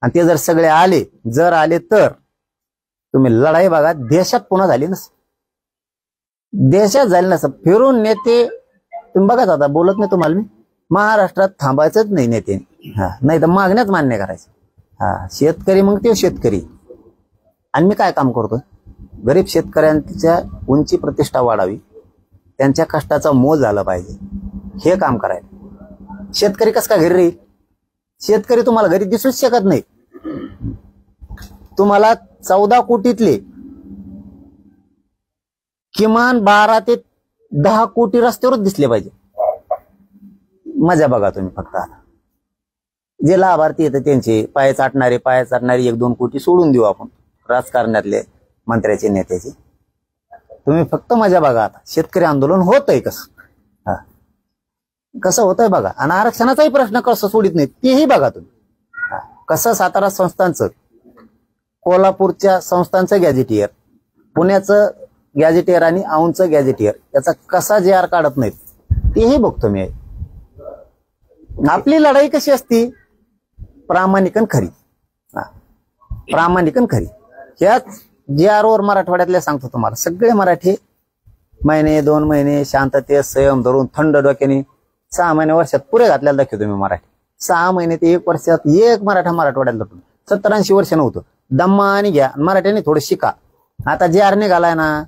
[SPEAKER 1] आणि ते जर सगळे आले तर तुम्ही लढाई बघा. देशात पुन्हा झाली नस, देशात झाली नस. फिरून नेते तुम्ही बघा. आता बोलत नाही तुम्हाला मी, महाराष्ट्रात थांबायचंच नाही नेत्यांनी. नाही तर मागण्याच मान्य करायचं. शेतकरी मग ते शेतकरी. आणि मी काय काम करतोय? गरीब शेतकऱ्यांच्या उंची प्रतिष्ठा वाढावी, त्यांच्या कष्टाचा मोल झाला पाहिजे, हे काम करायला. शेतकरी कस काय घरी राहील? शेतकरी तुम्हाला घरी दिसूच शकत नाही. तुम्हाला 14 कोटीतले किमान 12 ते 10 कोटी रस्त्यावरच दिसले पाहिजे. मजा बघा तुम्ही फक्त. आता जे लाभार्थी येतात त्यांचे पाय चाटणारे 1-2 कोटी सोडून देऊ आपण, राजकारणातले मंत्र्याचे नेत्याचे. तुम्ही फक्त मजा बघा. आता शेतकरी आंदोलन होतंय कसं, कसं होतंय बघा. आणि आरक्षणाचाही प्रश्न कसं सोडित नाही तेही बघा तुम्ही. कसं सातारा संस्थांचं, कोल्हापूरच्या संस्थांचं गॅझेटियर, पुण्याचं गॅझेटियर आणि औंधचं गॅझेटियर, याचा कसा जे आर काढत नाहीत तेही बघतो मी. आपली लढाई कशी असती? प्रामाणिकन खरी, प्रामाणिकन खरी. ह्याच जे आर वर मराठवाड्यातले सांगतो तुम्हाला, सगळे मराठी महिने 2 महिने शांततेत संयम धरून थंड डोक्याने 6 महिने वर्षात पुरे घातल्याला दाखवतो मी. मराठी 6 महिने ते 1 वर्षात एक मराठवाड्यात लढून 70-80 वर्ष नव्हतं. दम्माने घ्या, मराठ्याने थोडं शिका. आता जे आर निघालाय ना,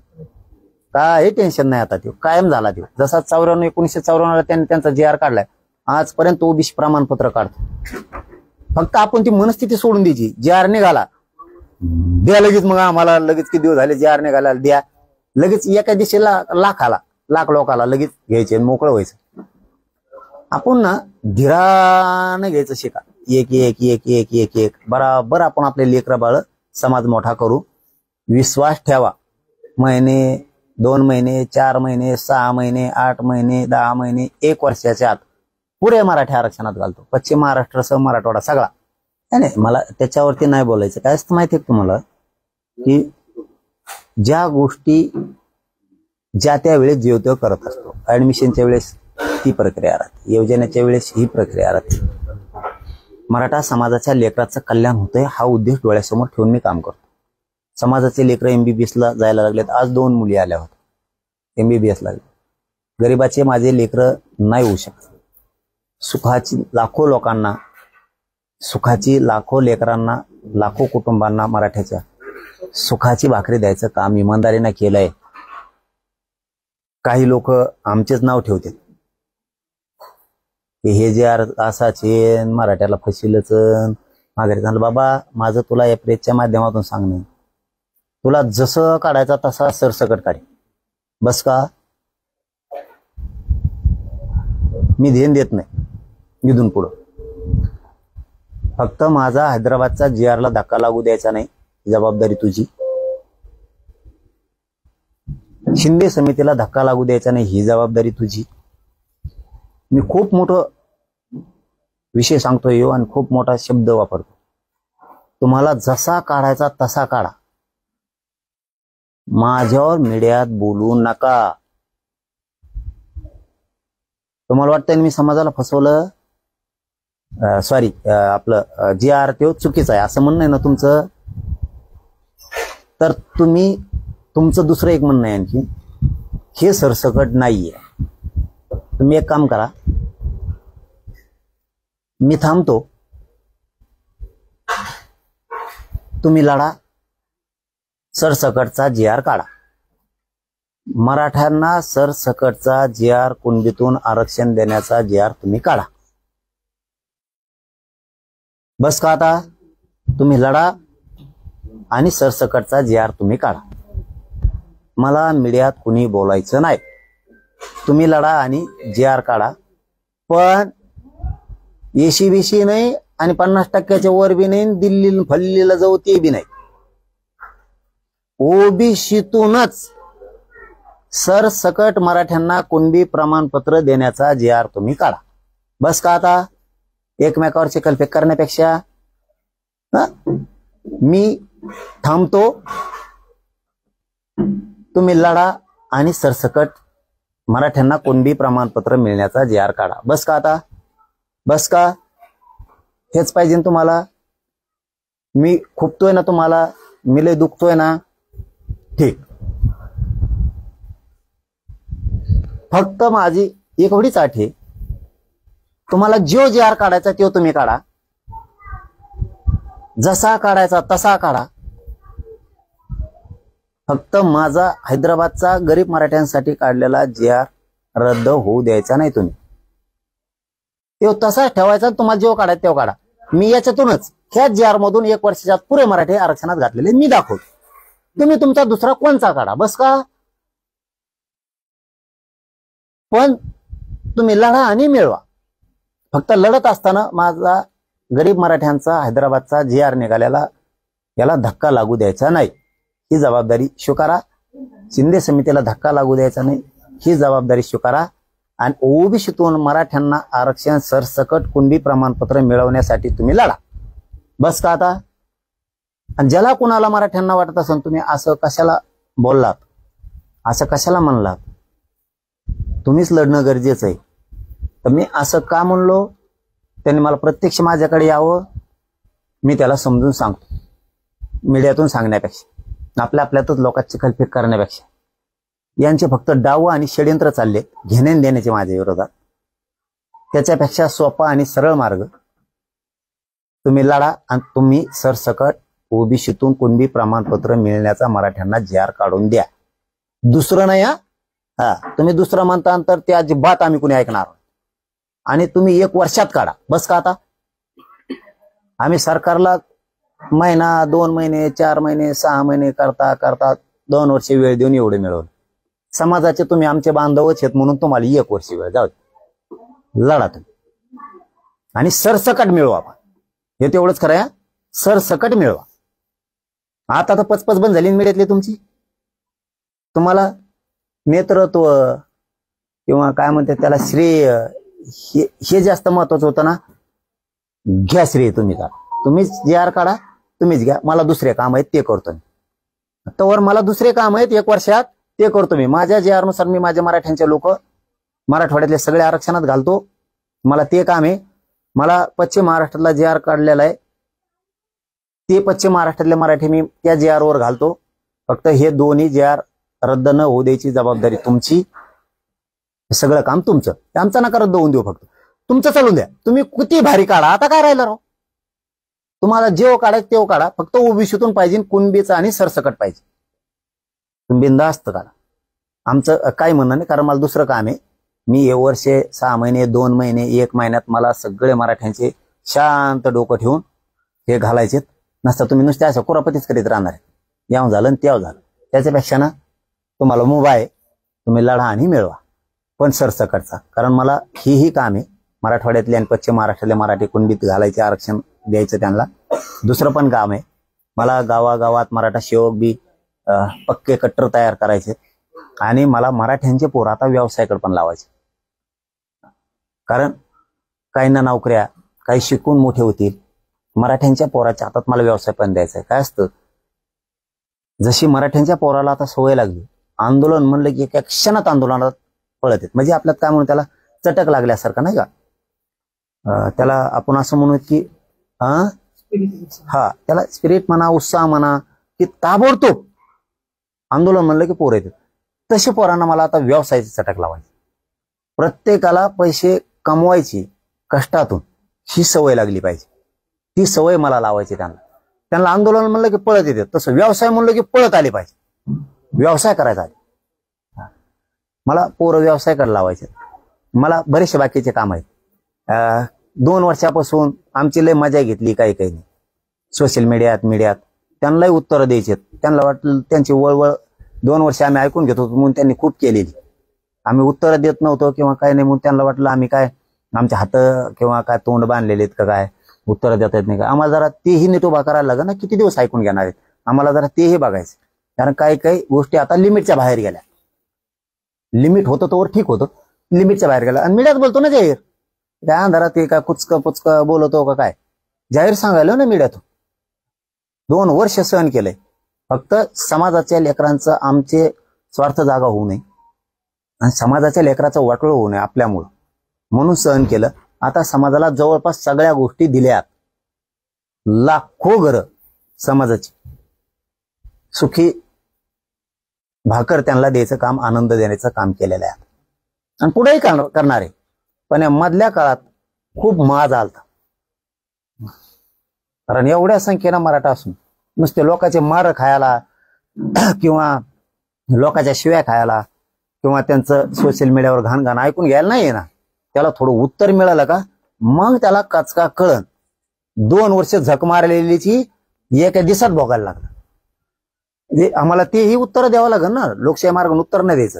[SPEAKER 1] काही टेन्शन नाही. आता तो कायम झाला. तो जसा 1954 त्यांनी त्यांचा जे आर काढलाय, आजपर्यंत ओबीसी प्रमाणपत्र काढतो. फक्त आपण ती मनस्थिती सोडून द्यायची. जे आर निघाला द्या लगेच, मग आम्हाला लगेच किती दिवस झाले जे आर निघाला द्या, लगेच एका दिवशीला लाख लोकाला लगेच घ्यायचे, मोकळं व्हायचं. आपण ना धीराने घ्यायचं शिका. एक एक एक एक एक एक बराबर आपण आपले लेकरं बाळ समाज मोठा करू. विश्वास ठेवा. महिने 2 महिने 4 महिने 6 महिने 8 महिने 10 महिने 1 वर्षाच्या आत पुरे मराठी आरक्षणात घालतो. पश्चिम महाराष्ट्रासह मराठवाडा सगळा. नाही मला त्याच्यावरती नाही बोलायचं. काय असतं माहिती आहे तुम्हाला की ज्या गोष्टी ज्या त्या वेळेस जेव तेव्हा करत असतो. ऍडमिशनच्या वेळेस ती प्रक्रिया राहते, योजनेच्या वेळेस ही प्रक्रिया राहते. मराठा समाजाच्या लेकराचं कल्याण होतंय हा उद्देश डोळ्यासमोर ठेवून मी काम करतो. समाजाचे लेकरं MBBS ला जायला लागलेत. आज 2 मुली आल्या होत्या MBBS लागले. गरीबाचे माझे लेकरं नाही होऊ शकत. सुखाची लाखो लोकांना, सुखाची लाखो लेकरांना, लाखो कुटुंबांना मराठ्याच्या सुखाची भाकरी द्यायचं काम इमानदारीने केलंय. काही लोक आमचेच नाव ठेवतात की हे जे असाचे मराठ्याला फसिलच माघारी झालं. बाबा माझं तुला या प्रेसच्या माध्यमातून सांगणं, तुला जसं काढायचा तसा सरसकट काढ. बस का मी ध्यान देत नाही इथून पुढं. फक्त माझा हैदराबादचा GR ला धक्का लागू द्यायचा नाही, जबाबदारी तुझी. शिंदे समितीला धक्का लागू द्यायचा नाही, ही जबाबदारी तुझी. मी खूप मोठं विषय सांगतोय आणि खूप मोठा शब्द वापरतो. तुम्हाला जसा काढायचा तसा काढा. माझ्यावर मीडियात बोलू नका. तुम्हाला वाटतं मी समाजाला फसवलं, सॉरी आपलं GR ते चुकीचं आहे असं म्हणणं आहे ना तुमचं, तर तुमचं दुसरं एक म्हणणं आहे आणखी, हे सरसकट नाहीये. तुम्ही एक काम करा, मी थांबतो, तुम्ही लढा, सरसकटचा GR काढा. मराठ्यांना सरसकटचा GR, कुणबीतून आरक्षण देण्याचा GR तुम्ही काढा. बस का आता तुम्ही लढा आणि सरसकटचा GR तुम्ही काढा. मला मीडियात कुणी बोलायचं नाही. तुम्ही लढा आणि GR काढा. पण AC-BC नाही आणि 50% वर बी नाही, दिल्ली फल्लीला जाऊ ते बी नाही. OBCतूनच सरसकट मराठ्यांना कुणबी प्रमाणपत्र देण्याचा GR तुम्ही काढा. बस का आता एकमेकावर चिखलफेक करण्यापेक्षा मी थांबतो, तुम्ही लढा आणि सरसकट मराठ्यांना कुणबी प्रमाणपत्र मिळण्याचा GR काढा. बस का आता, बस का हेच पाहिजे तुम्हाला. मी खुपतोय ना तुम्हाला, मी लय दुखतोय ना, ठीक. फक्त माझी एक एवढीच अट आहे, तुम्हाला जो GR काढायचा तो तुम्ही काढा, जसा काढायचा तसा काढा. फक्त माझा हैदराबादचा गरीब मराठ्यांसाठी काढलेला GR रद्द होऊ द्यायचा नाही. तुम्ही तो तसाच ठेवायचा. तुम्हाला जो काढायचा तो काढा. मी याच्यातूनच ह्या GR मधून 1 वर्षाच्या पुरे मराठी आरक्षणात घातलेले मी दाखवतो. तुम्ही तुमचा दुसरा कोणचा काढा. बस का. पण तुम्ही लढा आणि मिळवा. फक्त लढत असताना माझा गरीब मराठ्यांचा हैदराबादचा GR निघालेला याला धक्का लागू द्यायचा नाही, ही जबाबदारी स्वीकारा. शिंदे समितीला धक्का लागू द्यायचा नाही, ही जबाबदारी स्वीकारा. आणि OBCतून मराठ्यांना आरक्षण सरसकट कुणबी प्रमाणपत्र मिळवण्यासाठी तुम्ही लढा. बस का आता. आणि ज्याला कुणाला मराठ्यांना वाटत असेल तुम्ही असं कशाला बोललात, असं कशाला म्हणलात, तुम्हीच लढणं गरजेचं आहे. तर मी असं का म्हणलो, त्यांनी मला प्रत्यक्ष माझ्याकडे यावं, मी त्याला समजून सांगतो. मीडियातून सांगण्यापेक्षा, आपल्यातच लोकांची चिखलफेक करण्यापेक्षा. यांचे फक्त डाव आणि षडयंत्र चालले घेणे देण्याचे माझ्या विरोधात. त्याच्यापेक्षा सोपा आणि सरळ मार्ग, तुम्ही लढा आणि तुम्ही सरसकट OBCतून कुणबी प्रमाणपत्र मिळण्याचा मराठ्यांना GR काढून द्या. दुसरं नाही. हा तुम्ही दुसरं म्हणता तर ते अजिबात आम्ही कुणी ऐकणार. आणि तुम्ही 1 वर्षात काढा. बस का आता. आम्ही सरकारला महिना 2 महिने 4 महिने 6 महिने करता करता 2 वर्षे वेळ देऊन एवढे मिळवलं. समाजाचे तुम्ही आमचे बांधवच आहेत म्हणून तुम्हाला 1 वर्ष वेळ जाऊ. लढा तुम्ही आणि सरसकट मिळवा. हे तेवढंच खरं आहे, सरसकट मिळवा. आता तर पचपच बंद झाली मीडियातली तुमची. तुम्हाला नेतृत्व किंवा काय म्हणते त्याला श्रेय हे जास्त महत्वाचं होतं ना. घ्या श्रेय तुम्ही का, तुम्हीच JR काढा, तुम्हीच घ्या. मला दुसरे काम आहेत ते करतो मी. तर मला दुसरे काम आहेत 1 वर्षात ते करतो मी. माझ्या JR नुसार मी माझ्या मराठ्यांचे लोक मराठवाड्यातले सगळे आरक्षणात घालतो. मला ते काम आहे. मला पश्चिम महाराष्ट्रातला JR काढलेला आहे, ते पश्चिम महाराष्ट्रातले मराठी मी त्या JR वर घालतो. फक्त हे दोन्ही JR रद्द न होऊ द्यायची जबाबदारी तुमची. सगळं काम तुमचं, आमचं नका रद्द होऊन देऊ. फक्त तुमचं चालून द्या. तुम्ही किती भारी काढा, आता काय राहिलं राव. तुम्हाला जेव काढायचं तेव काढा, फक्त ओबीसीतून पाहिजे, कुणबीचं आणि सरसकट पाहिजे. तुम्ही बिनधास्त काढा. आमचं काही म्हणणं नाही, कारण मला दुसरं काम आहे. मी 1 वर्ष 6 महिने 2 महिने 1 महिन्यात मला सगळे मराठ्यांचे शांत डोकं ठेवून हे घालायचे नसतं. तुम्ही नुसते असं कुरापतीच करीत राहणार आहे. याव झालं त्याव झालं. त्याच्यापेक्षा ना तुम्हाला मुभा आहे, तुम्ही लढा आणि मिळवा, पण सरसकटचा. कारण मला ही काम आहे. मराठवाड्यातले आणि पश्चिम महाराष्ट्रातले मराठी कुणबीत घालायचे, आरक्षण द्यायचं त्यांना. दुसरं पण काम आहे मला, गावागावात मराठा सेवक बी पक्के कट्टर तयार करायचे. आणि मला मराठ्यांचे पोर आता व्यवसायाकडे पण लावायचे. कारण काहींना नोकऱ्या, काही शिकून मोठे होतील. मराठ्यांच्या पोराच्या हातात मला व्यवसाय पण द्यायचा आहे. काय असतं, जशी मराठ्यांच्या पोराला आता सवय लागली, आंदोलन म्हणलं की एका क्षणात आंदोलनात पळत आहेत. म्हणजे आपल्यात काय म्हणू, त्याला चटक लागल्यासारखं नाही का. त्याला आपण असं म्हणू की त्याला स्पिरिट म्हणा, उत्साह म्हणा, की ताबडतोब आंदोलन म्हणलं की पोर येतात. तशी पोरांना मला आता व्यवसायाची चटक लावायची. प्रत्येकाला पैसे कमवायची कष्टातून ही सवय लागली पाहिजे. ती सवय मला लावायची त्यांना आंदोलन म्हणलं की पळत येतात, तसं व्यवसाय म्हणलं की पळत आले पाहिजे. व्यवसाय करायचा आहे मला. पोरं व्यवसाय करायला लावायचे. मला बरेचसे बाकीचे काम आहेत. 2 वर्षापासून आमची लय मजा घेतली काही नाही सोशल मीडियात त्यांनाही उत्तरं द्यायचे. त्यांना वाटलं त्यांची वळवळ 2 वर्ष आम्ही ऐकून घेत होतो म्हणून त्यांनी खूप केलेली. आम्ही उत्तरं देत नव्हतो किंवा काही नाही म्हणून त्यांना वाटलं आम्ही काय आमचे हात किंवा काय तोंड बांधलेले आहेत का, काय उत्तरं देता येत नाही का. आम्हाला जरा तेही नीट उभा करायला लागेल ना. किती दिवस ऐकून घेणार आहेत, आम्हाला जरा तेही बघायचं. कारण काही गोष्टी आता लिमिटच्या बाहेर गेल्या. लिमिट होतं तोवर ठीक होतं, लिमिटच्या बाहेर गेला. आणि मीडियात बोलतो ना जाहीर, काय अंधारात ते काय कुचकं पुचकं बोलतो का काय, जाहीर सांगायला ना मीडियातून. 2 वर्ष सहन केलंय. फक्त समाजाच्या लेकरांचं आमचे स्वार्थ जागा होऊ नये आणि समाजाच्या लेकराचं वाटोळं होऊ नये आपल्यामुळं, म्हणून सहन केलं. आता समाजाला जवळपास सगळ्या गोष्टी दिल्यात. लाखो घरं समाजाची सुखी भाकर त्यांना द्यायचं काम, आनंद देण्याचं काम केलेलं आहे आणि पुढेही करणार आहे. पण या मधल्या काळात खूप माज आलता. कारण एवढ्या संख्येनं मराठा असून नुसते लोकांचे मार खायला किंवा लोकांच्या शिव्या खायला किंवा त्यांचं सोशल मीडियावर घाण ऐकून घ्यायला नाही ना. त्याला थोडं उत्तर मिळालं का मग त्याला कचका कळण. 2 वर्ष झक मारलेलीची एका दिवसात भोगायला लागलं. म्हणजे आम्हाला तेही उत्तर द्यावं लागेल ना. लोकशाही मार्गाने उत्तर नाही द्यायचं.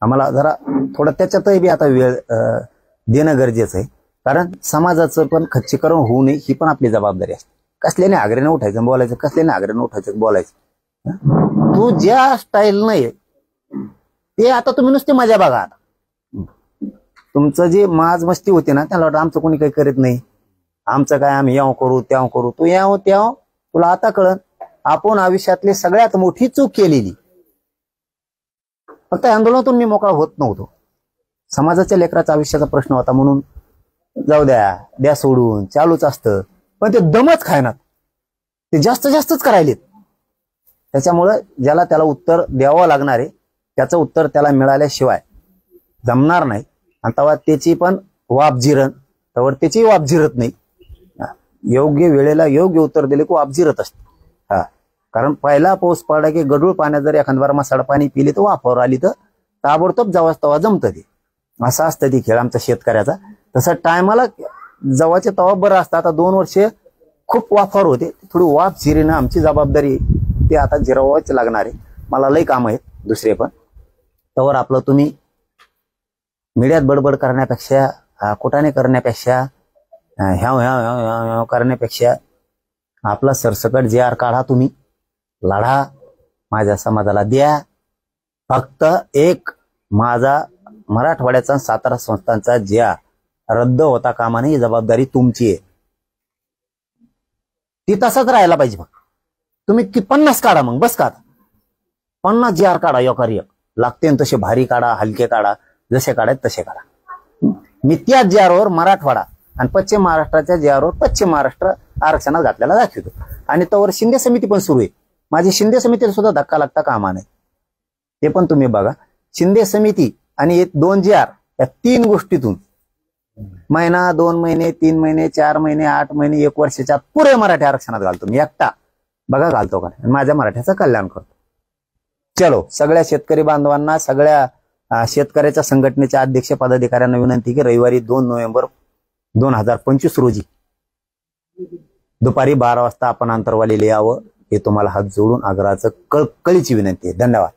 [SPEAKER 1] आम्हाला जरा थोडं त्याच्यातही बी आता वेळ देणं गरजेचं आहे. कारण समाजाचं पण खच्चीकरण होऊ नये ही पण आपली जबाबदारी असते. कसल्याने आग्रहाने उठायचं बोलायचं, कसल्याने आग्रहाने उठायचं बोलायचं. तू ज्या स्टाईल नाही ते आता तुम्ही नुसती मजा बघा. आता तुमचं जे माज मस्ती होते ना त्याला वाटतं आमचं कोणी काही करीत नाही, आमचं काय आम्ही याव करू त्याव करू. तू याव त्याव तुला आता कळन आपण आयुष्यातली सगळ्यात मोठी चूक केलेली. फक्त आंदोलनातून मी मोकळा होत नव्हतो. समाजाच्या लेकराचा आयुष्याचा प्रश्न होता म्हणून जाऊ द्या सोडून चालूच असतं. पण ते दमच खायनात, ते जास्तच करायलेत. त्याच्यामुळं ज्याला त्याला उत्तर द्यावं लागणार आहे त्याचं उत्तर त्याला मिळाल्याशिवाय जमणार नाही. आणि तेव्हा त्याची पण वाप जिरण, त्यावर त्याची वाप जिरत नाही. योग्य वेळेला योग्य उत्तर दिले की वाप जिरत असते. कारण पहिला पाऊस पडला की गढूळ पाण्यात जर एखाद्या मसाला पाणी पिले तर वाफावर आली तर ताबडतोब जवळ तवा जमतं ते. असं असतं ती खेळ आमचा शेतकऱ्याचा. तसं टायमाला जवाचे तवा बरं असतं. आता 2 वर्ष खूप वाफावर होते, थोडी वाफ जिरणं आमची जबाबदारी ते आता जिरवायच लागणार आहे. मला लई काम आहेत दुसरे पण. त्यावर आपलं तुम्ही मीडियात बडबड करण्यापेक्षा, कुटाने करण्यापेक्षा ह्या करण्यापेक्षा आपला सरसकट जे आर काढा, तुम्ही लढा, माझ्या समाजाला द्या. फक्त एक माझा मराठवाड्याचा सातारा संस्थांचा जे आर रद्द होता कामा नये, ही जबाबदारी तुमची आहे. ती तसाच राहायला पाहिजे. मग तुम्ही 50 काढा, मग बस का 50 जे आर काढा, योकारी लागते तसे भारी काढा, हलके काढा, जसे काढायचे तसे काढा. मी त्याच जे आरवर मराठवाडा आणि पश्चिम महाराष्ट्राच्या जे आरवर पश्चिम महाराष्ट्र आरक्षणात घातलेला दाखवतो. आणि तोवर शिंदे समिती पण सुरू आहे. माझी शिंदे समितीला सुद्धा धक्का लागता कामा नये. ते पण तुम्ही बघा. शिंदे समिती आणि 2 जे आर या 3 गोष्टीतून महिना, 2 महिने, 3 महिने, 4 महिने, 8 महिने, 1 वर्षाच्या पुरे मराठी आरक्षणात घालतो मी एकटा. बघा घालतो का, माझ्या मराठ्याचं कल्याण करतो. चलो, सगळ्या शेतकरी बांधवांना, सगळ्या शेतकऱ्याच्या संघटनेच्या अध्यक्ष पदाधिकाऱ्यांना विनंती की रविवारी 2 नोव्हेंबर 2025 रोजी दुपारी 12 वाजता आपण आंतरवालीला यावं, हे तुम्हाला हात जोडून आग्रहाचं कळकळीची विनंती आहे. धन्यवाद.